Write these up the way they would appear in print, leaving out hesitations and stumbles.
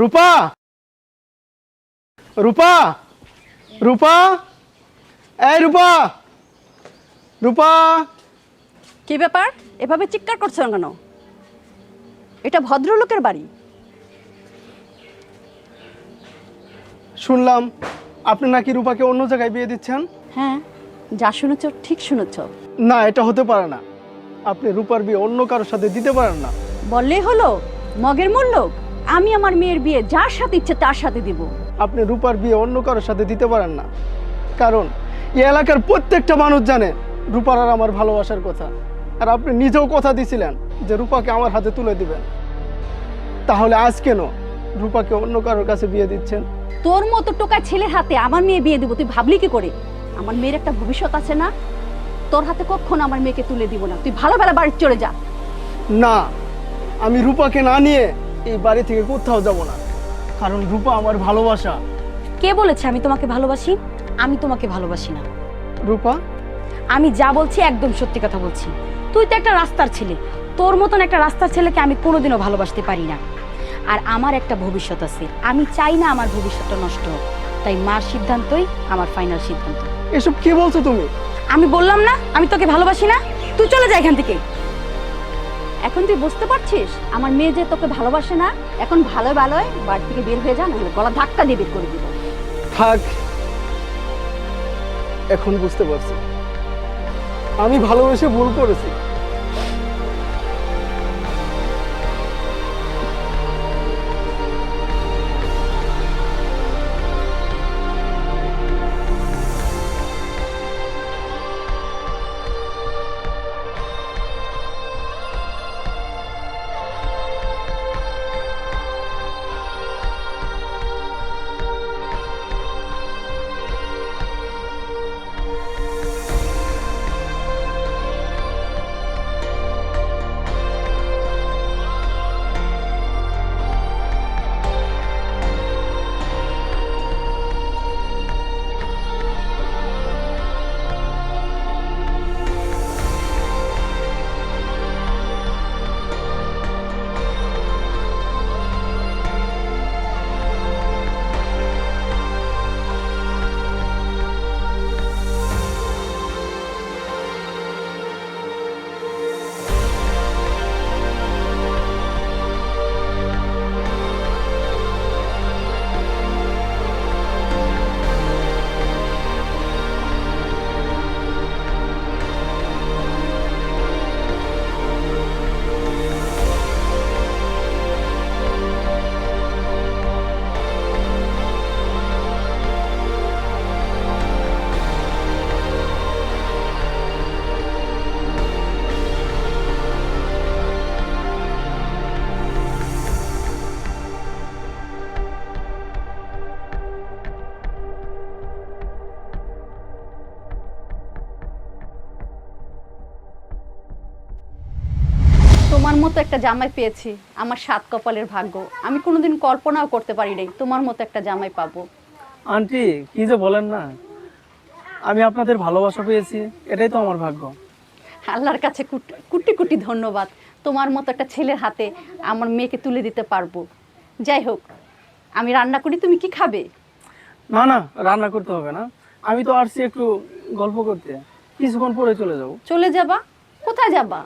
রূপা, রূপা, রূপা, এই রূপা, রূপা। কি ব্যাপার, এভাবে চিৎকার করছো কেন? এটা ভদ্রলোকের বাড়ি। শুনলাম আপনি নাকি রূপাকে অন্য জায়গায় বিয়ে দিচ্ছেন। হ্যাঁ, যা শুনেছ ঠিক শুনেছ। না, এটা হতে পারে না। আপনি রূপার বিয়ে অন্য কারোর সাথে দিতে পারেন না। বললেই হলো মগের মূল্য। আমি আমার মেয়ের বিয়ে যার সাথে ইচ্ছে তার সাথে দিব। আপনি রূপার বিয়ে অন্য কারোর সাথে দিতে পারেন না, কারণ এই এলাকার প্রত্যেকটা মানুষ জানে রূপার আর আমার ভালোবাসার কথা। আর আপনি নিজেও কথা দিয়েছিলেন যে রূপাকে আমার হাতে তুলে দিবেন। তাহলে আজ কেন রূপাকে অন্য কারোর কাছে বিয়ে দিচ্ছেন? তোর মতো টোকা ছেলের হাতে আমার মেয়ে বিয়ে দিব তুই ভাবলি কি করে? আমার মেয়ের একটা ভবিষ্যৎ আছে না? তোর হাতে কখনো আমার মেয়েকে তুলে দিব না। তুই ভালো ভালো বাড়ি চলে যা। না, আমি রূপাকে না নিয়ে এই বাড়ি থেকে কোথাও যাব না, কারণ রূপা আমার ভালোবাসা। কে বলেছে আমি তোমাকে ভালোবাসি? আমি তোমাকে ভালোবাসি না। রূপা, আমি যা বলছি একদম সত্যি কথা বলছি। তুই তো একটা রাস্তার ছেলে, তোর মতন একটা রাস্তার ছেলেকে আমি কোনোদিনও ভালোবাসতে পারি না। আর আমার একটা ভবিষ্যৎ আছে, আমি চাই না আমার ভবিষ্যৎটা নষ্ট হোক। তাই মার সিদ্ধান্তই আমার ফাইনাল সিদ্ধান্ত। এসব কি বলছো তুমি? আমি বললাম না আমি তোকে ভালোবাসি না, তুই চলে যা এখান থেকে। এখন তুই বুঝতে পারছিস আমার মেয়ে যে তোকে ভালোবাসে না? এখন ভালো ভালোই বাড়ি থেকে বের হয়ে যা, নাহলে গলা ধাক্কা দিয়ে বের করে দিব। থাক, এখন বুঝতে পারছি আমি ভালোবেসে ভুল করেছি। তোমার মতো একটা জামাই পেয়েছি, আমার সাত কপালের ভাগ্য। আমি কোনোদিন কল্পনাও করতে পারি নাই তোমার মতো একটা জামাই পাবো। আন্টি, কি যে বলেন না, আমি আপনাদের ভালোবাসা পেয়েছি, এটাই তো আমার ভাগ্য। আল্লাহর কাছে কোটি কোটি ধন্যবাদ। তোমার মতো একটা ছেলের হাতে আমার মেয়েকে তুলে দিতে পারবো। যাই হোক, আমি রান্না করি, তুমি কি খাবে? না না, রান্না করতে হবে না, আমি তো আসছি একটু গল্প করতে, কিছুক্ষণ পরে চলে যাব। চলে যাবা? কোথায় যাবা?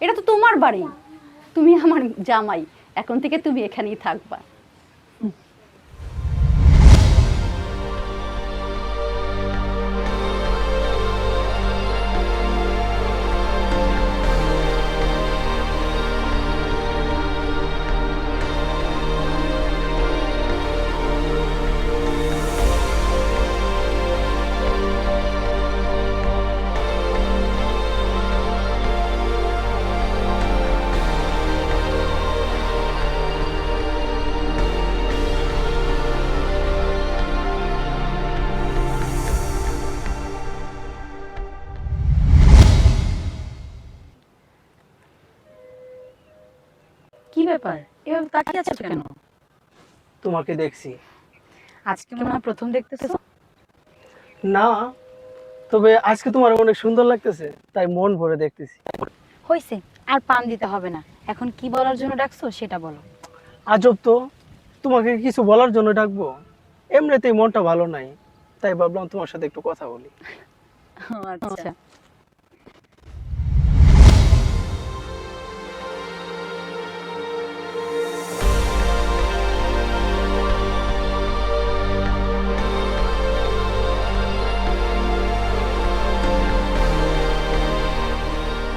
এটা তো তোমার বাড়ি, তুমি আমার জামাই, এখন থেকে তুমি এখানেই থাকবা। কি ব্যাপার, এভাবে তাকিয়ে আছো কেন? তোমাকে দেখছি। আজকে মনে হয় প্রথম দেখতেছো? না, তবে আজকে তোমার অনেক সুন্দর লাগতেছে, তাই মন ভরে দেখতেছি। হইছে, আর পান দিতে হবে না। এখন কি বলার জন্য ডাকছো সেটা বলো। আজব তো, তোমাকে কিছু বলার জন্য ডাকবো? এমনিতেই মনটা ভালো নাই, তাই ভাবলাম তোমার সাথে একটু কথা বলি। আচ্ছা।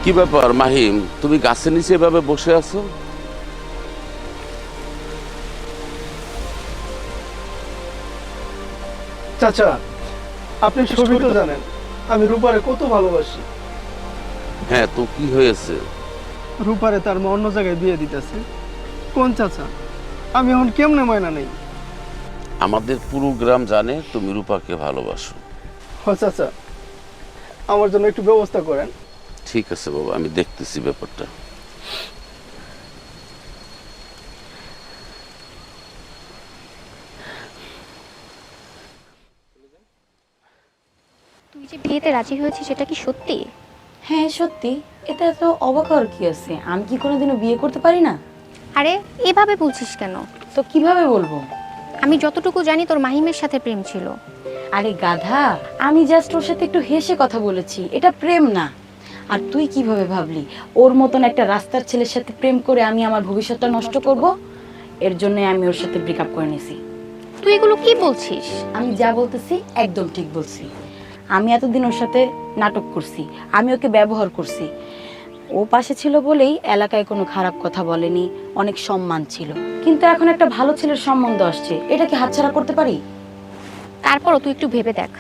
কি ব্যাপার মাহিম, তুমি গাছের নিচে এভাবে বসে আছো? চাচা, আপনি সবই তো জানেন আমি রূপারে কত ভালোবাসি। হ্যাঁ, তো কি হয়েছে? রূপারে তার মা অন্য জায়গায় বিয়ে দিতেছে। কোন চাচা, আমি এখন কেমনে মায়না নেই? আমাদের পুরো গ্রাম জানে তুমি রূপাকে ভালোবাসো। হ চাচা, আমার জন্য একটু ব্যবস্থা করেন। ঠিক আছে বাবা, আমি দেখতেছি ব্যাপারটা। তুই যে বিয়েতে রাজি হয়েছিস সেটা কি সত্যি? হ্যাঁ সত্যি, এটা তো অবাক হওয়ার কি আছে? আমি কি কোনোদিনও বিয়ে করতে পারি না? আরে এভাবে বলছিস কেন? তো কিভাবে বলবো? আমি যতটুকু জানি তোর মাহিমের সাথে প্রেম ছিল। আরে গাধা, আমি জাস্ট ওর সাথে একটু হেসে কথা বলেছি, এটা প্রেম না। আর তুই কিভাবে ভাবলি ওর মতন একটা রাস্তার ছেলের সাথে প্রেম করে আমি আমার ভবিষ্যৎটা নষ্ট করব? এর জন্য আমি ওর সাথে ব্রেকআপ করে নিয়েছি। তুই এগুলো কি বলছিস? আমি যা বলতেছি একদম ঠিক বলছি। আমি এতদিন ওর সাথে নাটক করছি, আমি ওকে ব্যবহার করছি। ও পাশে ছিল বলেই এলাকায় কোনো খারাপ কথা বলেনি, অনেক সম্মান ছিল। কিন্তু এখন একটা ভালো ছেলের সম্বন্ধ আসছে, এটা কি হাতছাড়া করতে পারি? তারপরও তুই একটু ভেবে দেখ।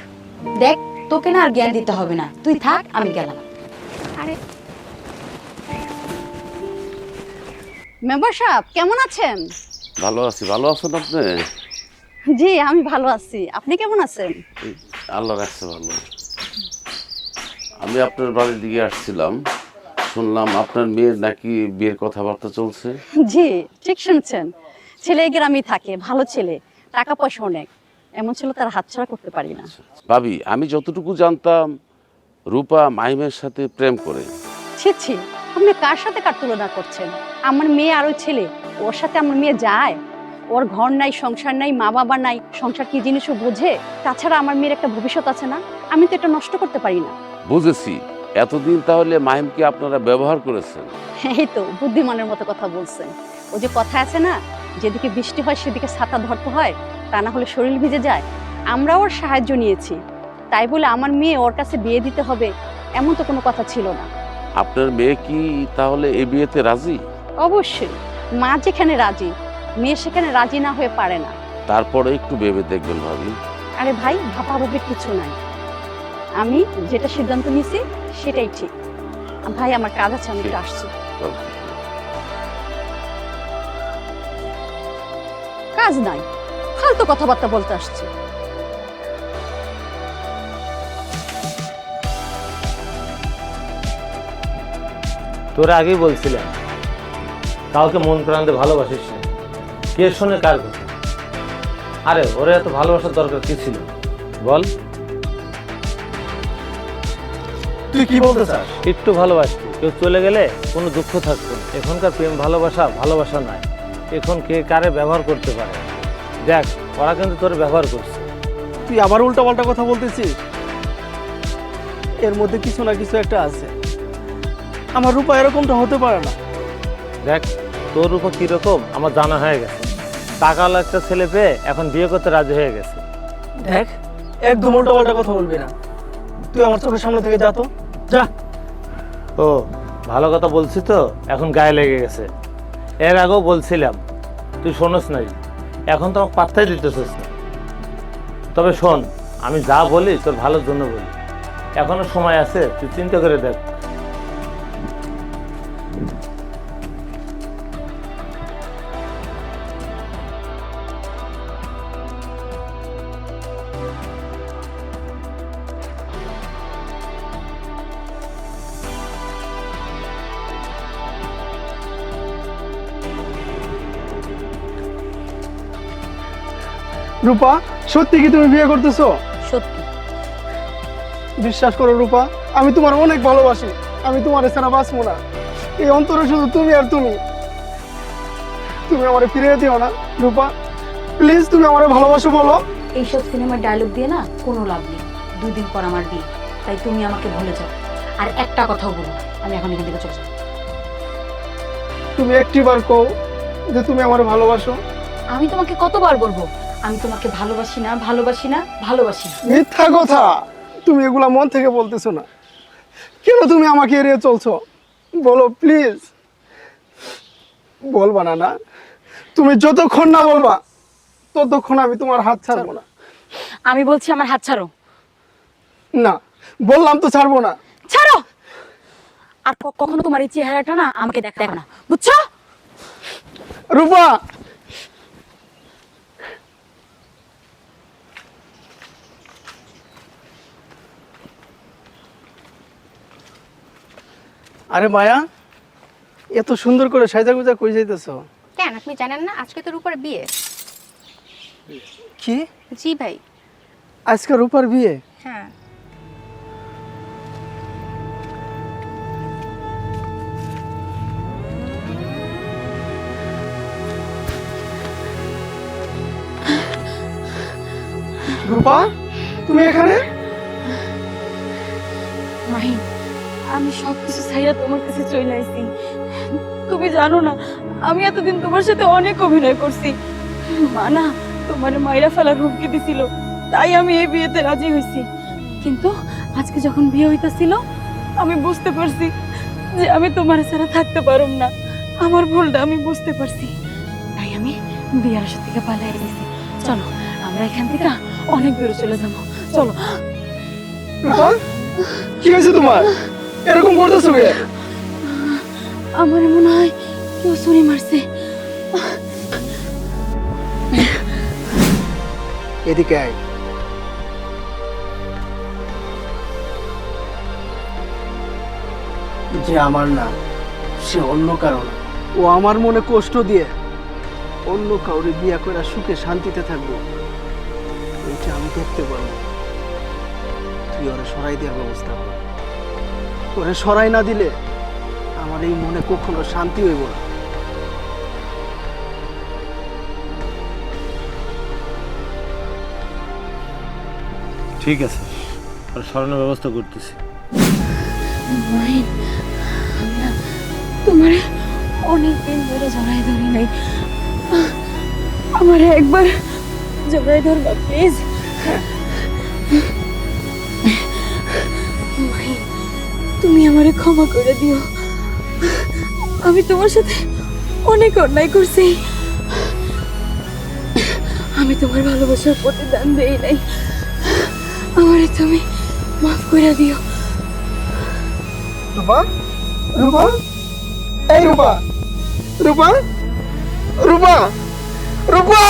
দেখ, তোকে না আর জ্ঞান দিতে হবে না, তুই থাক, আমি গেলাম। আরে মেম্বার সাহেব কেমন আছেন? ভালো আছি। ভালো আছেন আপনি? জি আমি ভালো আছি, আপনি কেমন আছেন? আল্লাহ রাখছে ভালো। আমি আপনার বাড়ির দিকে আসছিলাম, শুনলাম আপনার মেয়ের নাকি বিয়ের কথাবার্তা চলছে। জি ঠিক শুনছেন, ছেলে এই গ্রামেই থাকে, ভালো ছেলে, টাকা পয়সা অনেক। এমন ছেলে তার হাতছাড়া করতে পারি না। ভাবি, আমি যতটুকু জানতাম রূপা মাহিমের সাথে প্রেম করে। ছি ছি, আপনি কার সাথে কার তুলনা করছেন? আমার মেয়ে আর ওই ছেলে, ওর সাথে আমার মেয়ে যায়? ওর ঘর নাই, সংসার নাই, মা বাবা নাই, সংসার কি জিনিসও বোঝে? তাছাড়া আমার মেয়ের একটা ভবিষ্যৎ আছে না, আমি তো এটা নষ্ট করতে পারি না। বুঝেছি, এতদিন তাহলে মাহিমকে আপনারা ব্যবহার করেছেন। এই তো বুদ্ধিমানের মতো কথা বলছেন। ও যে কথা আছে না, যেদিকে বৃষ্টি হয় সেদিকে ছাতা ধরতে হয়, তা না হলে শরীর ভিজে যায়। আমরা ওর সাহায্য নিয়েছি, তাই বলে আমার মেয়ে ওর কাছে বিয়ে দিতে হবে এমন তো কোনো কথা ছিল না। আপনার মেয়ে কি তাহলে এই বিয়েতে রাজি? অবশ্যই, মা যেখানে রাজি, মেয়ে সেখানে রাজি না হয়ে পারে না। তারপরে একটু ভেবে দেখবেন ভাবি। আরে ভাই, ভাবাভাবির কিছু নাই, আমি যেটা সিদ্ধান্ত নিয়েছি সেটাই ঠিক। ভাই আমার কাজ আছে, আমি একটু আসছি। কাজ নাই, ফালতু কথাবার্তা বলতে আসছে। তোরা আগেই বলছিলাম কাউকে মন প্রাণে ভালোবাসিস না, কে শোনে কার কথা? আরে ওরা এত ভালোবাসার দরকার কি ছিল বল? তুই কি বলতে চাস? একটু ভালোবাসতি, কেউ চলে গেলে কোনো দুঃখ থাকতো না। এখনকার প্রেম ভালোবাসা ভালোবাসা নয়, এখন কে কারে ব্যবহার করতে পারে। দেখ, ওরা কিন্তু তোর ব্যবহার করছে। তুই আবার উল্টা পাল্টা কথা বলতেছিস। এর মধ্যে কিছু না কিছু একটা আছে। আমার রূপা এরকমটা হতে পারে না। দেখ, তোর উপর কিরকম আমার জানা হয়ে গেছে। টাকাওয়ালা একটা ছেলে পেয়ে এখন বিয়ে করতে রাজি হয়ে গেছে। দেখ, একদম উল্টা পাল্টা কথা বলবি না। তুই আমার চোখের সামনে থেকে যা তো, যা। ও ভালো কথা বলছি তো, এখন গায়ে লেগে গেছে। এর আগেও বলছিলাম, তুই শোনস নাই, এখন তো আমাকে পাত্তাই দিতেছিস না। তবে শোন, আমি যা বলি তোর ভালোর জন্য বলি। এখনো সময় আছে, তুই চিন্তা করে দেখ। রূপা, সত্যি কি তুমি বিয়ে করতেছো? সত্যি। বিশ্বাস করো রূপা, আমি তোমার অনেক ভালোবাসি। আমি তোমার ছাড়া বাঁচবো না। এই অন্তরে শুধু তুমি আর তুমি। তুমি আমারে ফিরিয়ে দিও না রূপা। প্লিজ তুমি আমার ভালোবাসো বলো। এইসব সিনেমার ডায়লগ দিয়ে না কোনো লাভ নেই। 2 দিন পর আমার বিয়ে, তাই তুমি আমাকে ভুলে যাও। আর একটা কথাও বলো, আমি এখন এখান থেকে চলে যাবো। তুমি একটিবার কও যে তুমি আমার ভালোবাসো। আমি তোমাকে কতবার বলবো আমি তোমাকে ভালোবাসি না, ভালোবাসি না, ভালোবাসি না। মিথ্যা কথা, তুমি এগুলা মন থেকে বলতেছো না। কেন তুমি আমাকে এড়িয়ে চলছো? বলো প্লিজ। বলবা না? না, তুমি যতক্ষণ না বলবা ততক্ষণ আমি তোমার হাত ছাড়বো না। আমি বলছি আমার হাত ছাড়ো। না, বললাম তো ছাড়বো না। ছাড়ো। আর কখনো তোমার এই চেহারাটা না আমাকে দেখো না, বুঝছো? রূপা, আরে মায়া, এত সুন্দর করে সাজা গুজা কই যাইতেছো? কেন আপনি জানেন না আজকে তোর উপরে বিয়ে? কি জি ভাই। আজকে রূপার বিয়ে? হ্যাঁ। রূপা, তুমি এখানে? মাহিন, আমি সবকিছু ছাইরা তোমার কাছে চলে আইছি। তুমি জানো না আমি এতদিন তোমার সাথে অনেক অভিনয় করছি। মা না তোমার মাইরা ফেলার হুমকি দিছিল, তাই আমি এই বিয়েতে রাজি হয়েছি। কিন্তু আজকে যখন বিয়ে হইতাছিল আমি বুঝতে পারছি যে আমি তোমার ছাড়া থাকতে পারুম না। আমার ভুলটা আমি বুঝতে পারছি, তাই আমি বিয়ের আসর থেকে পালাই গেছি। চলো আমরা এখান থেকে অনেক দূরে চলে যাবো, চলো। রূপা, কি হয়েছে তোমার? এরকম করতেছো কে? আমার মনে হয় কেউ ছুরি মারছে। এদিকে আয়। যে আমার না, সে অন্য কারো না। ও আমার মনে কষ্ট দিয়ে অন্য কাউরে বিয়া করে সুখে শান্তিতে থাকবো, ওইটা আমি দেখতে পারবো। তুই ওরে সরাই দেওয়ার ব্যবস্থা কর। ওরে সরাই না দিলে আমার এই মনে কখনো শান্তি হইব না। ঠিক আছে, আর সরানোর ব্যবস্থা করতেছি। মাহিন, আমি না তোমার অনেক দিন ধরে জড়াই ধরি নাই। আমার একবার জড়াই ধরবা প্লিজ। মাহিন, তুমি আমারে ক্ষমা করে দিও। আমি তোমার সাথে অনেক অন্যায় করছি। আমি তোমার ভালোবাসার প্রতিদান দেই নাই, আমারে তুমি মাফ করে দিও। রূপা, রূপা, এই রূপা, রূপা, রূপা, রূপা।